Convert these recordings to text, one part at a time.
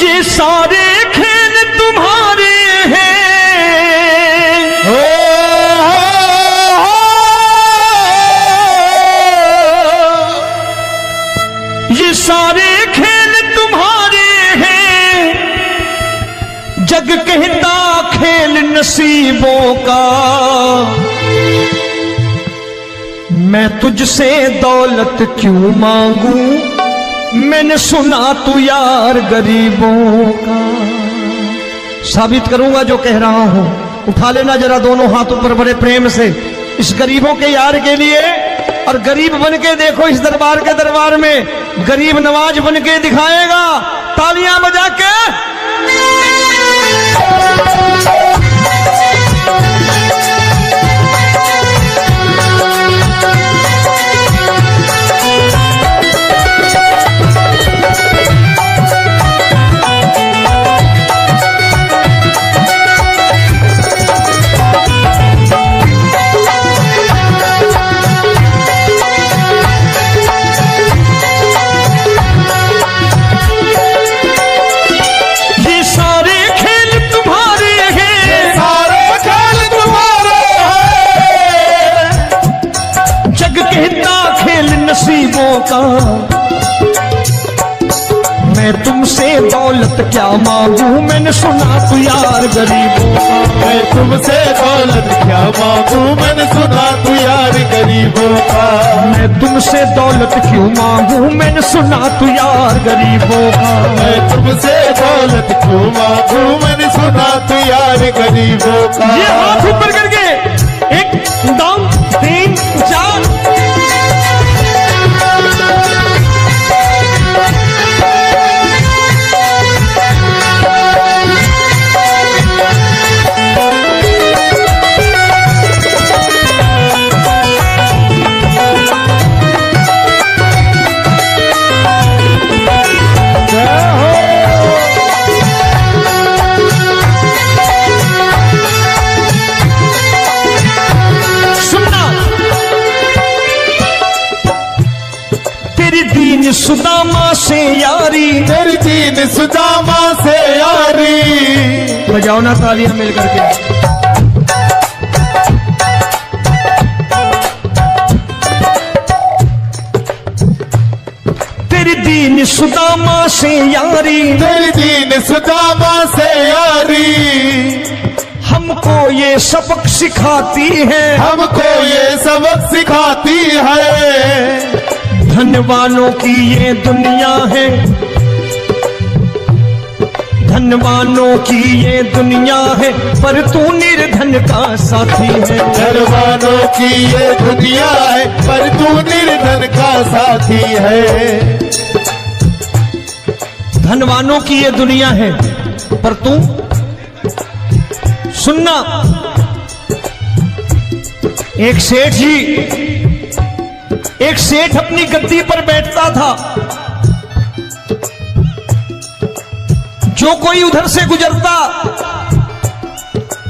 ये सारे खेल तुम्हारे हैं, ये सारे खेल तुम्हारे हैं, जग कहता खेल नसीबों का। मैं तुझसे दौलत क्यों मांगू, मैंने सुना तू यार गरीबों का। साबित करूंगा जो कह रहा हूं। उठा लेना जरा दोनों हाथ ऊपर बड़े प्रेम से इस गरीबों के यार के लिए, और गरीब बन के देखो इस दरबार के दरबार में गरीब नवाज बन के दिखाएगा, तालियां बजा के। नसीबों का मैं तुमसे दौलत क्या मांगू, मैंने सुना तू यार गरीबों का। मैं तुमसे दौलत क्या मांगू, मैंने सुना तू यार गरीबों का। मैं तुमसे दौलत क्यों मांगू, मैंने सुना तू यार गरीबों का। मैं तुमसे दौलत क्यों मांगू, मैंने सुना तू यार गरीबों का। ये हाथ ऊपर करके 1 2 3 4 सुदामा से यारी, तेरी दीन सुदामा से यारी। बजाओ ना तालियां मिल करके। तेरी दीन सुदामा से यारी, तेरी दीन सुदामा से यारी। हमको ये सबक सिखाती है, हमको ये सबक सिखाती है। धनवानों की ये दुनिया है, धनवानों की ये दुनिया है, पर तू निर्धन का साथी है। धनवानों की ये दुनिया है, पर तू निर्धन का साथी है। धनवानों की ये दुनिया है, पर तू सुनना। एक सेठ अपनी गद्दी पर बैठता था। जो कोई उधर से गुजरता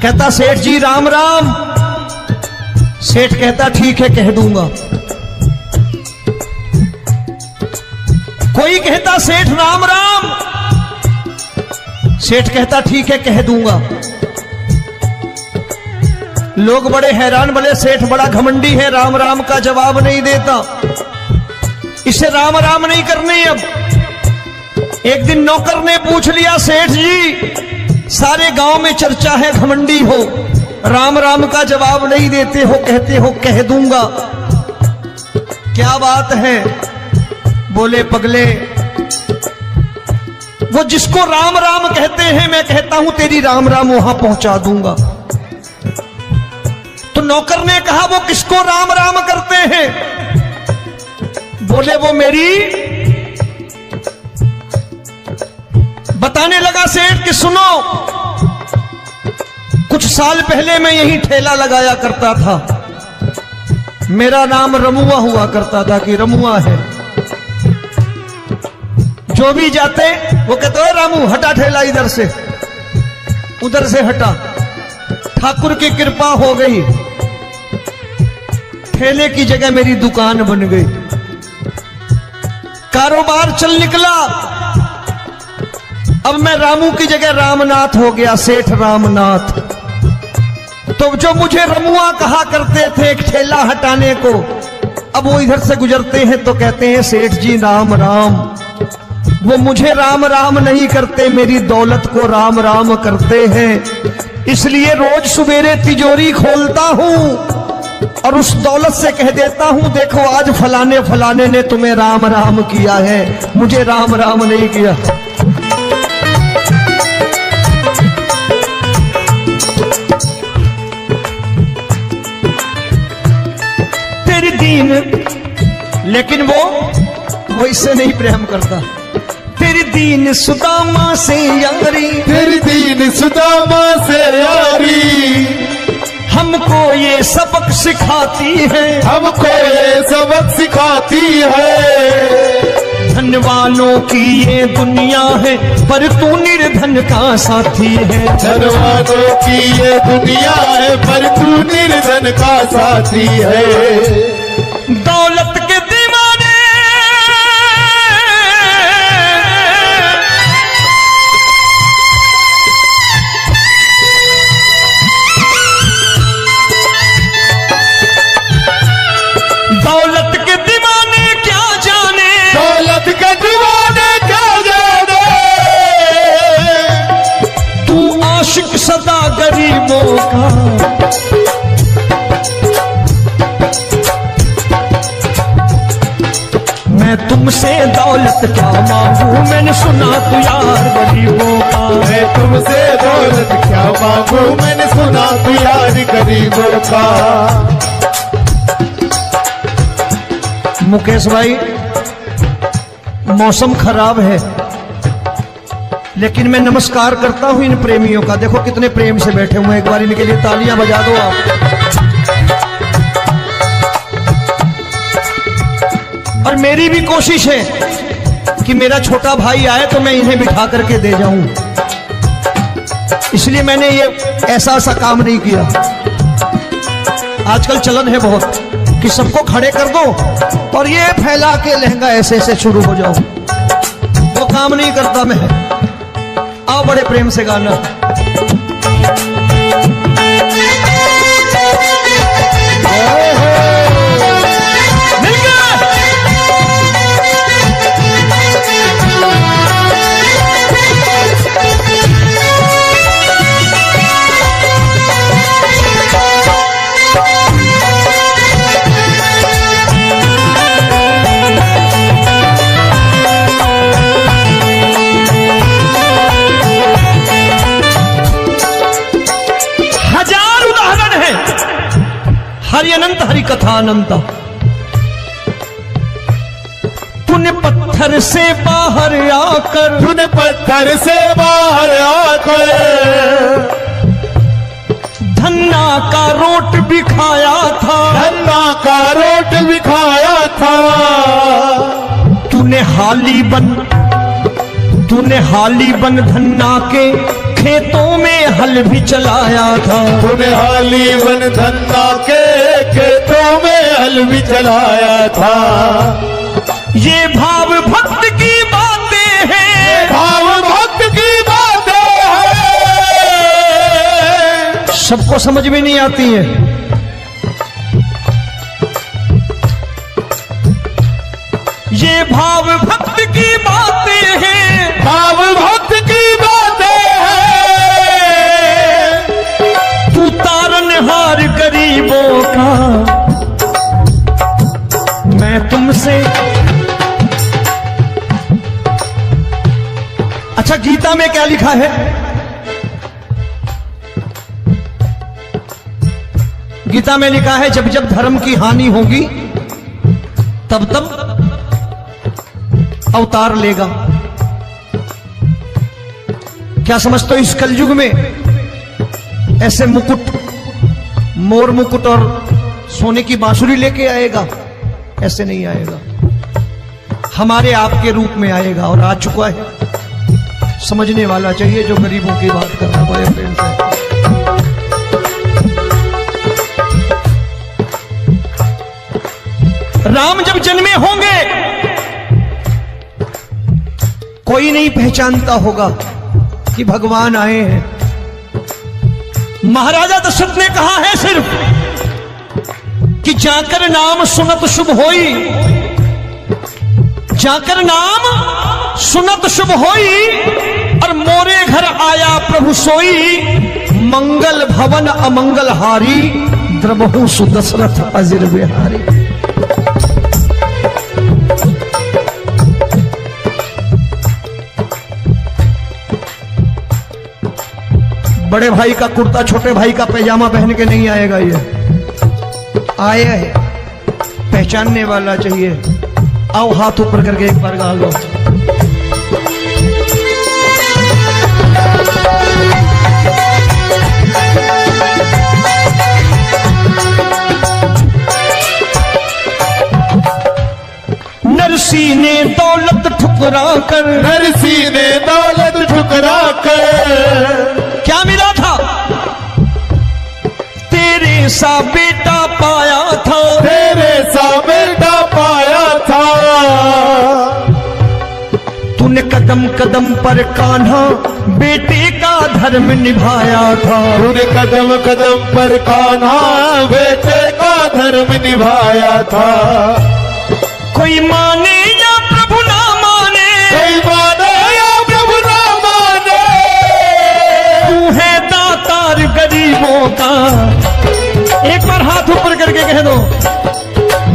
कहता सेठ जी राम राम। सेठ कहता ठीक है कह दूंगा। कोई कहता सेठ राम राम। सेठ कहता ठीक है कह दूंगा। लोग बड़े हैरान, बोले सेठ बड़ा घमंडी है, राम राम का जवाब नहीं देता, इसे राम राम नहीं करनी। अब एक दिन नौकर ने पूछ लिया सेठ जी सारे गांव में चर्चा है घमंडी हो, राम राम का जवाब नहीं देते हो, कहते हो कह दूंगा, क्या बात है? बोले पगले वो जिसको राम राम कहते हैं मैं कहता हूं तेरी राम राम वहां पहुंचा दूंगा। तो नौकर ने कहा वो किसको राम राम करते हैं? बोले वो मेरी। बताने लगा सेठ कि सुनो, कुछ साल पहले मैं यही ठेला लगाया करता था, मेरा नाम रमुआ हुआ करता था कि रमुआ है। जो भी जाते वो कहते हो रामू हटा ठेला इधर से, उधर से हटा। ठाकुर की कृपा हो गई, ठेले की जगह मेरी दुकान बन गई, कारोबार चल निकला। अब मैं रामू की जगह रामनाथ हो गया, सेठ रामनाथ। तो जो मुझे रमुआ कहा करते थे एक ठेला हटाने को, अब वो इधर से गुजरते हैं तो कहते हैं सेठ जी राम राम। वो मुझे राम राम नहीं करते, मेरी दौलत को राम राम करते हैं। इसलिए रोज सवेरे तिजोरी खोलता हूं और उस दौलत से कह देता हूं देखो आज फलाने फलाने ने तुम्हें राम राम किया है, मुझे राम राम नहीं किया। तेरी दीन, लेकिन वो इससे नहीं प्रेम करता। तेरी दीन सुदामा से यारी, तेरी दीन सुदामा से यारी, हमको ये सबक सिखाती है, हमको ये सबक सिखाती है। धन वालों की ये दुनिया है पर तू निर्धन का साथी है। धन वालों की ये दुनिया है पर तू निर्धन का साथी है। दौलत के दीवाने दौलत के दीवाने क्या जाने, दौलत के दीवाने क्या जाने, तू आशिक सदा गरीबों का। मैं तुमसे दौलत क्या मांगू, मैंने सुना तू यार गरीबों का। मैं तुमसे दौलत क्या मांगू, मैंने सुना तू यार गरीबों का। मुकेश भाई, मौसम खराब है लेकिन मैं नमस्कार करता हूं इन प्रेमियों का। देखो कितने प्रेम से बैठे हुए हैं, एक बार इनके लिए तालियां बजा दो आप। और मेरी भी कोशिश है कि मेरा छोटा भाई आए तो मैं इन्हें बिठा करके दे जाऊं, इसलिए मैंने ये ऐसा काम नहीं किया। आजकल चलन है बहुत कि सबको खड़े कर दो और ये फैला के लहंगा ऐसे ऐसे शुरू हो जाओ, वो काम नहीं करता मैं। आओ बड़े प्रेम से गाना। हरि अनंत हरि कथा अनंत। तूने पत्थर से बाहर आकर, तूने पत्थर से बाहर आकर धन्ना का रोट भी खाया था, धन्ना का रोट भी खाया था। तूने हाली बन धन्ना के खेतों में हल भी चलाया था। तूने हाली बन धन्ना के खेतों में हल भी चलाया था। ये भाव भक्त की बातें हैं, भाव भक्त की बातें हैं, सबको समझ में नहीं आती है। ये भाव भक्त की बातें हैं, भाव भक्त की बातें हैं। तू तारनहार गरीबों का, मैं तुमसे। अच्छा, गीता में क्या लिखा है? गीता में लिखा है जब जब धर्म की हानि होगी तब तब अवतार लेगा। क्या समझते हो इस कलयुग में ऐसे मुकुट, मोर मुकुट और सोने की बांसुरी लेके आएगा? ऐसे नहीं आएगा, हमारे आपके रूप में आएगा और आ चुका है। समझने वाला चाहिए जो गरीबों की बात कर रहा है बड़े प्रेम से। राम जब जन्मे होंगे, कोई नहीं पहचानता होगा कि भगवान आए हैं। महाराजा दशरथ ने कहा है सिर्फ कि जाकर नाम सुनत शुभ होई, जाकर नाम सुनत शुभ होई, और मोरे घर आया प्रभु सोई, मंगल भवन अमंगल हारी, द्रबहु सुदशरथ अजिर बिहारी। बड़े भाई का कुर्ता छोटे भाई का पैजामा पहन के नहीं आएगा, ये आया है पहचानने वाला चाहिए। आओ हाथ ऊपर करके एक बार गा लो। नरसी ने दौलत ठुकरा कर, नरसी ने दौलत ठुकरा कर, क्या मिला था? तेरे सा बेटा पाया था, तेरे सा बेटा पाया था। तूने कदम कदम पर कान्हा बेटे का धर्म निभाया था, तूने कदम कदम पर कान्हा बेटे का धर्म निभाया था। कोई माने या प्रभु ना माने, कोई माने या प्रभु ना माने, तू है दातार गरीबों का। एक बार हाथ ऊपर करके कह दो,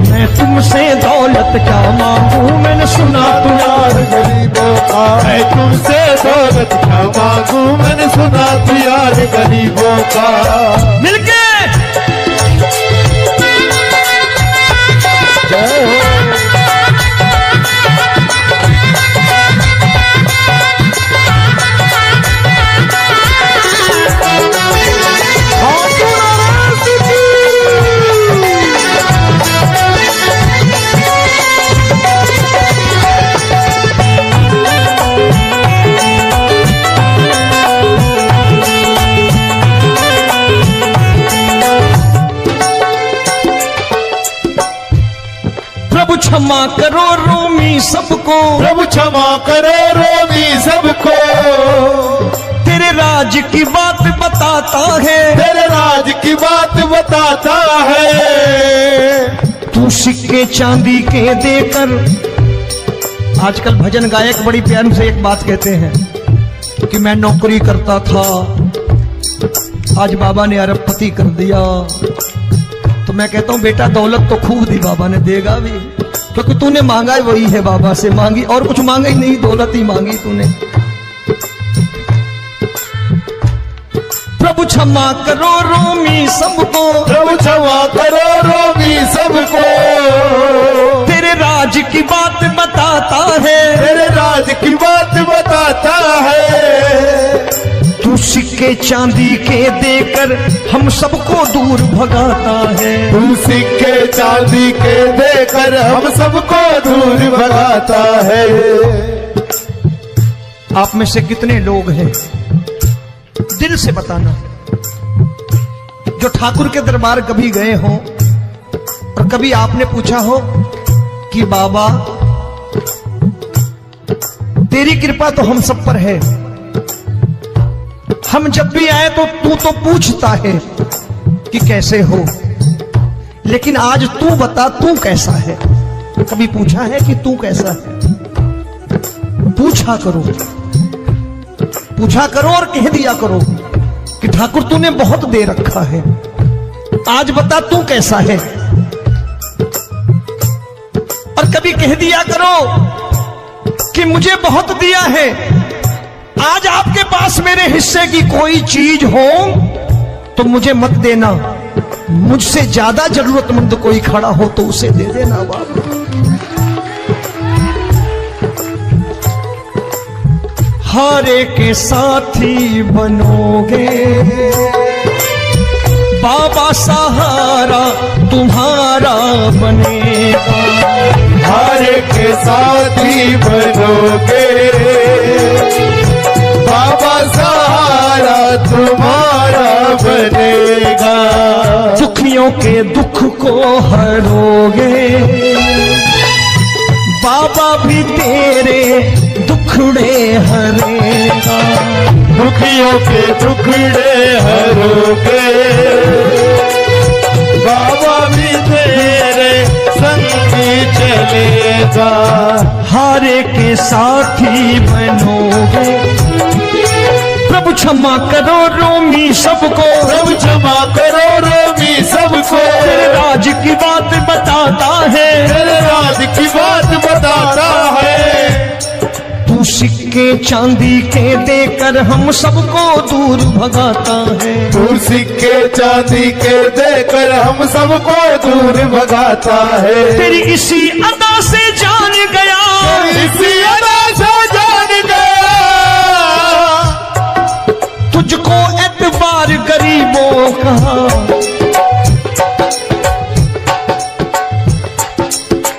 मैं तुमसे दौलत क्या मांगू, मैंने सुना तू यार गरीबों का। मैं तुमसे दौलत क्या मांगू, मैंने सुना तू यार गरीबों का। मिलके जय हो। प्रभु क्षमा करो रोमी सबको, प्रभु क्षमा करो रोमी सबको। तेरे राज की बात बताता है, तेरे राज की बात बताता है। तू सिक्के चांदी के देकर। आजकल भजन गायक बड़ी प्यार से एक बात कहते हैं कि मैं नौकरी करता था, आज बाबा ने अरबपति कर दिया। तो मैं कहता हूं बेटा दौलत तो खूब दी बाबा ने, देगा भी, क्योंकि तूने मांगा ही वही है बाबा से, मांगी और कुछ मांगा ही नहीं, दौलत ही मांगी तूने। प्रभु क्षमा करो रोमी सबको, प्रभु क्षमा करो रोमी सबको। तेरे राज की बात बताता है, तेरे राज की बात बताता है। तू सिक्के चांदी के देकर हम सबको दूर भगाता है, तू सिक्के चांदी के देकर हम सबको दूर भगाता है। आप में से कितने लोग हैं, दिल से बताना, जो ठाकुर के दरबार कभी गए हो और कभी आपने पूछा हो कि बाबा तेरी कृपा तो हम सब पर है, हम जब भी आए तो तू तो पूछता है कि कैसे हो, लेकिन आज तू बता तू कैसा है। कभी पूछा है कि तू कैसा है? पूछा करो, पूछा करो और कह दिया करो कि ठाकुर तूने बहुत दे रखा है, आज बता तू कैसा है। और कभी कह दिया करो कि मुझे बहुत दिया है, आज आपके पास मेरे हिस्से की कोई चीज हो तो मुझे मत देना, मुझसे ज्यादा जरूरतमंद कोई खड़ा हो तो उसे दे देना बाबा। हारे के साथी बनोगे बाबा, सहारा तुम्हारा बनेगा। हारे के साथी बनोगे बाबा, सहारा तुम्हारा बनेगा। दुखियों के दुख को हरोगे बाबा, भी तेरे दुख टुकड़े हरेगा, दुखियों के टुकड़े हरोगे, बाबा भी तेरे संगी चलेगा, हारे के साथी बनोगे। प्रभु क्षमा करो रोमी सबको, प्रभु क्षमा करो रोमी सबको, तेरे राज की बात बताता है, तेरे राज की बात बताता है। तू सिक्के चांदी के देकर हम सबको दूर भगाता है, तू सिक्के चांदी के देकर हम सबको दूर भगाता है। तेरी इसी अदा से जान गया, इसी अदा से जान गया, तुझको एतबार गरीबों का।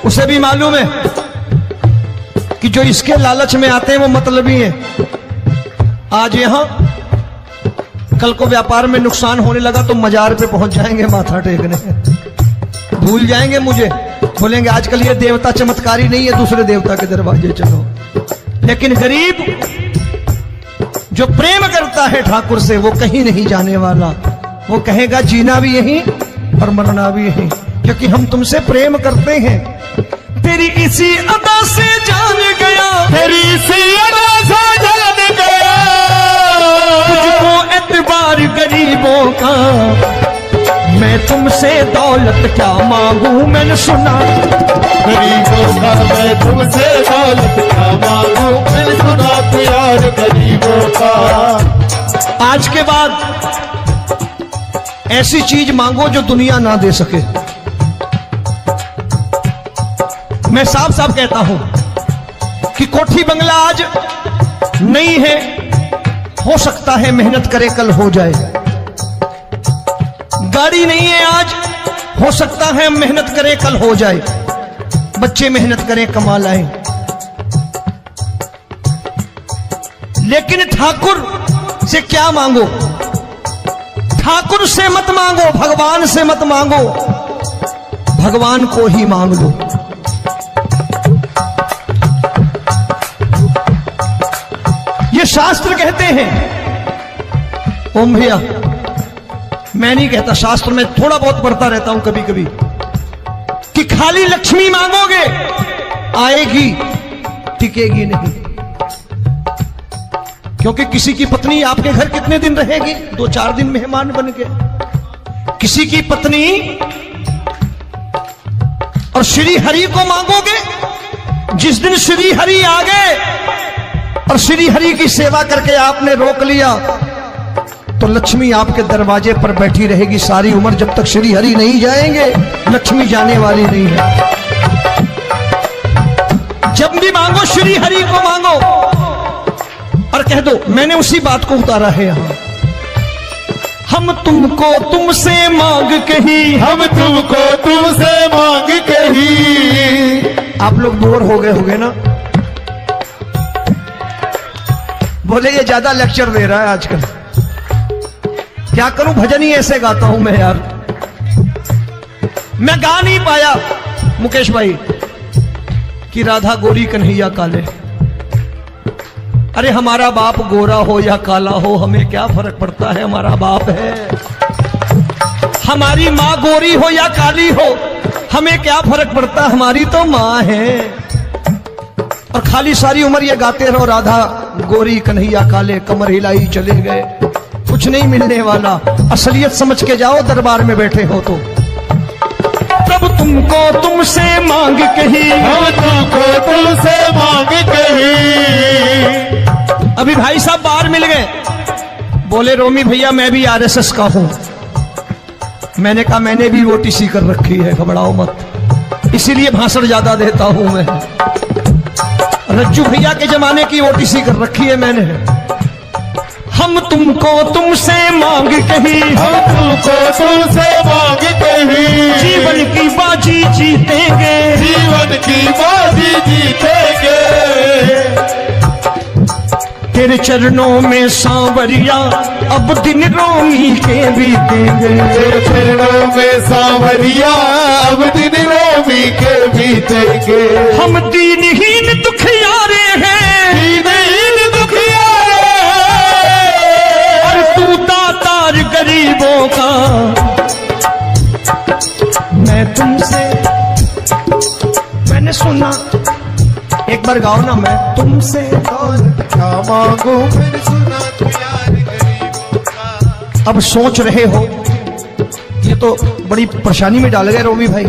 उसे भी मालूम है कि जो इसके लालच में आते हैं वो मतलबी हैं। आज यहां कल को व्यापार में नुकसान होने लगा तो मजार पे पहुंच जाएंगे माथा टेकने, भूल जाएंगे मुझे, बोलेंगे आजकल ये देवता चमत्कारी नहीं है, दूसरे देवता के दरवाजे चलो। लेकिन गरीब जो प्रेम करता है ठाकुर से वो कहीं नहीं जाने वाला, वो कहेगा जीना भी यहीं और मरना भी यहीं, क्योंकि हम तुमसे प्रेम करते हैं। तेरी इसी अदा से जान गया, तेरी इसी अदा से जान गया, तुझको एतबार गरीबों का। मैं तुमसे दौलत क्या मांगू, मैंने सुना गरीबों का, मैं तुमसे दौलत क्या मांगू, मैंने सुना प्यार गरीबों का। आज के बाद ऐसी चीज मांगो जो दुनिया ना दे सके। मैं साफ साफ कहता हूं कि कोठी बंगला आज नहीं है, हो सकता है मेहनत करे कल हो जाए। गाड़ी नहीं है आज, हो सकता है मेहनत करें कल हो जाए। बच्चे मेहनत करें कमा लाएं, लेकिन ठाकुर से क्या मांगो? ठाकुर से मत मांगो, भगवान से मत मांगो, भगवान को ही मांग लो। ये शास्त्र कहते हैं। ओम भैया, मैं नहीं कहता, शास्त्र में थोड़ा बहुत पढ़ता रहता हूं कभी कभी, कि खाली लक्ष्मी मांगोगे आएगी, टिकेगी नहीं। क्योंकि किसी की पत्नी आपके घर कितने दिन रहेगी? 2-4 दिन मेहमान बन के। किसी की पत्नी और श्री हरि को मांगोगे, जिस दिन श्री हरि आ गए और श्री हरि की सेवा करके आपने रोक लिया तो लक्ष्मी आपके दरवाजे पर बैठी रहेगी सारी उम्र। जब तक श्री हरि नहीं जाएंगे लक्ष्मी जाने वाली नहीं है। जब भी मांगो श्री हरि को मांगो और कह दो मैंने उसी बात को उतारा है यहां। हम तुमको तुमसे मांग कही, हम तुमको तुमसे मांग कही। आप लोग बोर हो गए होंगे ना, बोले ये ज्यादा लेक्चर दे रहा है आजकल। क्या करूं, भजन ही ऐसे गाता हूं मैं यार। मैं गा नहीं पाया मुकेश भाई कि राधा गोरी कन्हैया काले। अरे हमारा बाप गोरा हो या काला हो हमें क्या फर्क पड़ता है, हमारा बाप है। हमारी माँ गोरी हो या काली हो हमें क्या फर्क पड़ता, हमारी तो माँ है। और खाली सारी उम्र ये गाते रहो राधा गोरी कन्हैया काले, कमर हिलाई चले गए, कुछ नहीं मिलने वाला। असलियत समझ के जाओ दरबार में बैठे हो तो। प्रभु तुमको तुमसे मांग कही, हम तुमको तुमसे मांग कही। अभी भाई साहब बाहर मिल गए, बोले रोमी भैया मैं भी आरएसएस का हूं। मैंने कहा मैंने भी ओटीसी कर रखी है, घबराओ मत, इसीलिए भाषण ज्यादा देता हूं मैं। रज्जू भैया के जमाने की ओटीसी कर रखी है मैंने। हम तुमको तुमसे मांग कही, हम तुमको तुमसे मांग कही। जीवन की बाजी जीतेंगे, जीवन की बाजी जीतेंगे। तेरे चरणों में सांवरिया अब दिन रोमी के बीतेंगे। तेरे चरणों में सांवरिया अब दिन रोमी के बीतेंगे। हम दीनहीन दुखियारे हैं, दीन बार गाओ ना, मैं तुमसे दौलत क्या मांगू, मैंने सुना तू यार गरीबों का। अब सोच रहे हो ये तो बड़ी परेशानी में डाल गए रोमी भाई,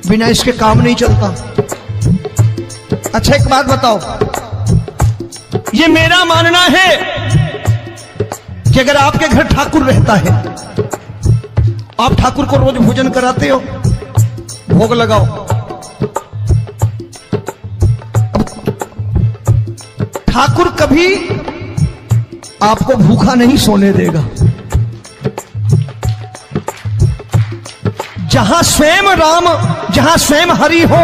बिना इसके काम नहीं चलता। अच्छा एक बात बताओ, ये मेरा मानना है कि अगर आपके घर ठाकुर रहता है, आप ठाकुर को रोज भोजन कराते हो, भोग लगाओ, ठाकुर कभी आपको भूखा नहीं सोने देगा। जहां स्वयं राम, जहां स्वयं हरि हो,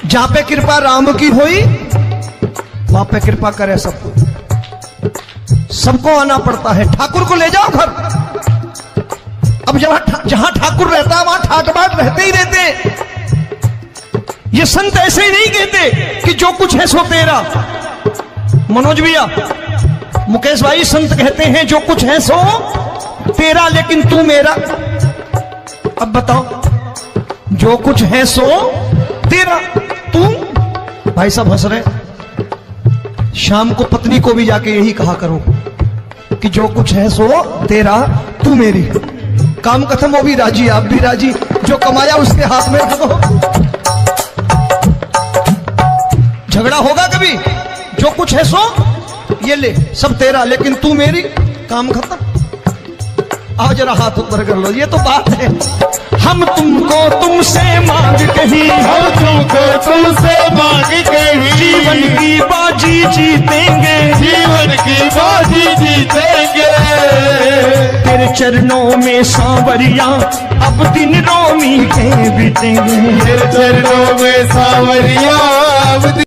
जहां पे कृपा राम की हुई, वहां पे कृपा करे सबको, सबको आना पड़ता है। ठाकुर को ले जाओ घर। अब जहां ठाकुर रहता है वहां ठाट बाट रहते ही रहते। ये संत ऐसे ही नहीं कहते कि जो कुछ है सो तेरा। मनोज भैया, मुकेश भाई, संत कहते हैं जो कुछ है सो तेरा, लेकिन तू मेरा। अब बताओ, जो कुछ है सो तेरा, तू। भाई साहब हंस रहे। शाम को पत्नी को भी जाके यही कहा करो कि जो कुछ है सो तेरा, तू मेरी। काम खत्म, वो भी राजी, आप भी राजी, जो कमाया उसके हाथ में रखो। झगड़ा होगा कभी? जो कुछ है सो ये ले, सब तेरा, लेकिन तू मेरी। काम खत्म। आओ जरा हाथ ऊपर कर लो, ये तो बात है। हम तुमको तुमसे मांग कहीं, हम तुमको तुमसे मांग कहीं, जीवन की बाजी जीतेंगे, जीवन की बाजी जीतेंगे। तेरे चरणों में सांवरिया अब दिन रोमी के बीतेंगे, तेरे चरणों में सांवरिया अब